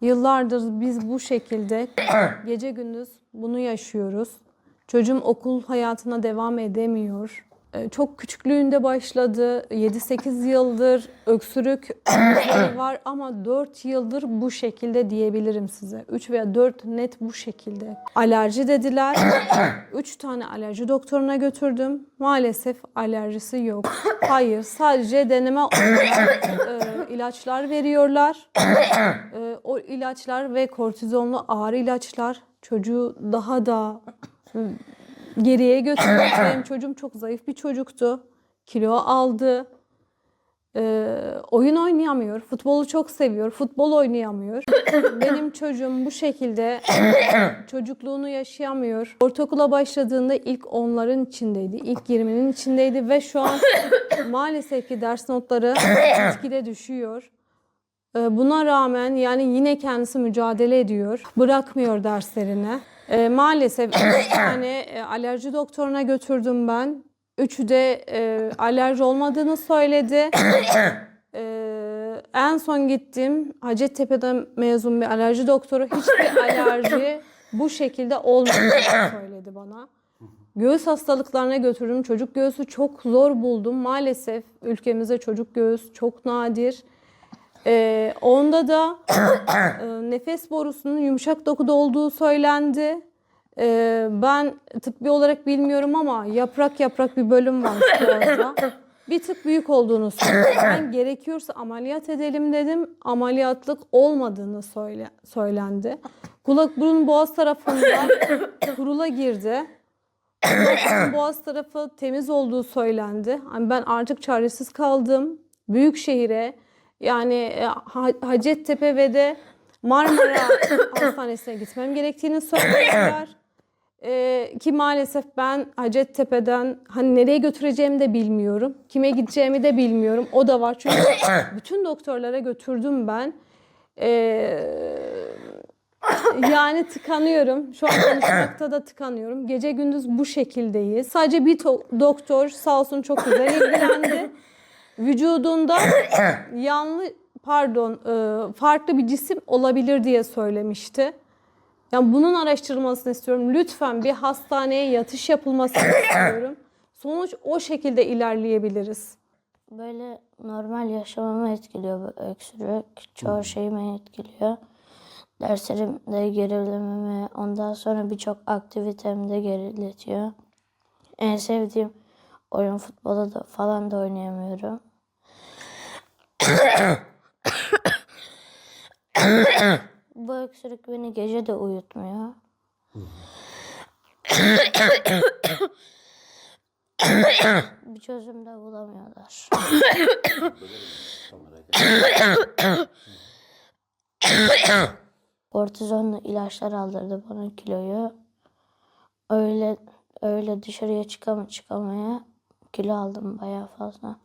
Yıllardır biz bu şekilde gece gündüz bunu yaşıyoruz. Çocuğum okul hayatına devam edemiyor. Çok küçüklüğünde başladı. 7-8 yıldır öksürük var ama 4 yıldır bu şekilde diyebilirim size. 3 veya 4 net bu şekilde. Alerji dediler. 3 tane alerji doktoruna götürdüm. Maalesef alerjisi yok. Hayır, sadece deneme olarak ilaçlar veriyorlar. O ilaçlar ve kortizonlu ağrı ilaçlar çocuğu daha da geriye götürdü. Benim çocuğum çok zayıf bir çocuktu. Kilo aldı. Oyun oynayamıyor. Futbolu çok seviyor. Futbol oynayamıyor. Benim çocuğum bu şekilde çocukluğunu yaşayamıyor. Ortaokula başladığında ilk onların içindeydi. İlk 20'nin içindeydi ve şu an maalesef ki ders notları gitgide düşüyor. Buna rağmen yani yine kendisi mücadele ediyor. Bırakmıyor derslerini. Maalesef 3 tane alerji doktoruna götürdüm ben. Üçü de alerji olmadığını söyledi. En son gittim. Hacettepe'den mezun bir alerji doktoru. Hiçbir alerji bu şekilde olmadığını söyledi bana. Göğüs hastalıklarına götürdüm. Çocuk göğsü çok zor buldum. Maalesef ülkemizde çocuk göğüs çok nadir. Onda da nefes borusunun yumuşak dokuda olduğu söylendi. Ben tıbbi olarak bilmiyorum ama yaprak yaprak bir bölüm var şu anda. Bir tık büyük olduğunu söyledi. Ben gerekiyorsa ameliyat edelim dedim. Ameliyatlık olmadığını söylendi. Kulak burun boğaz tarafında kurula girdi. Boğaz tarafı temiz olduğu söylendi. Yani ben artık çaresiz kaldım. Büyük şehire yani Hacettepe ve de Marmara Hastanesi'ne gitmem gerektiğini söylediler. Ki maalesef ben Hacettepe'den hani nereye götüreceğimi de bilmiyorum. Kime gideceğimi de bilmiyorum. O da var. Çünkü bütün doktorlara götürdüm ben. Yani tıkanıyorum. Şu an konuşmakta da tıkanıyorum. Gece gündüz bu şekildeyiz. Sadece bir doktor sağ olsun çok güzel ilgilendi. Vücudunda farklı bir cisim olabilir diye söylemişti. Yani bunun araştırılmasını istiyorum. Lütfen bir hastaneye yatış yapılmasını istiyorum. Sonuç o şekilde ilerleyebiliriz. Böyle normal yaşamamı etkiliyor bu öksürük. Çoğu şeyimi etkiliyor. Derslerimde gerilememi, ondan sonra birçok aktivitemi de geriletiyor. En sevdiğim oyun futbolu da falan da oynayamıyorum. Bu öksürük beni gece de uyutmuyor. Bir çözüm de bulamıyorlar. Kortizonlu ilaçlar aldırdı bana kiloyu. Öyle dışarıya çıkamaya kilo aldım bayağı fazla.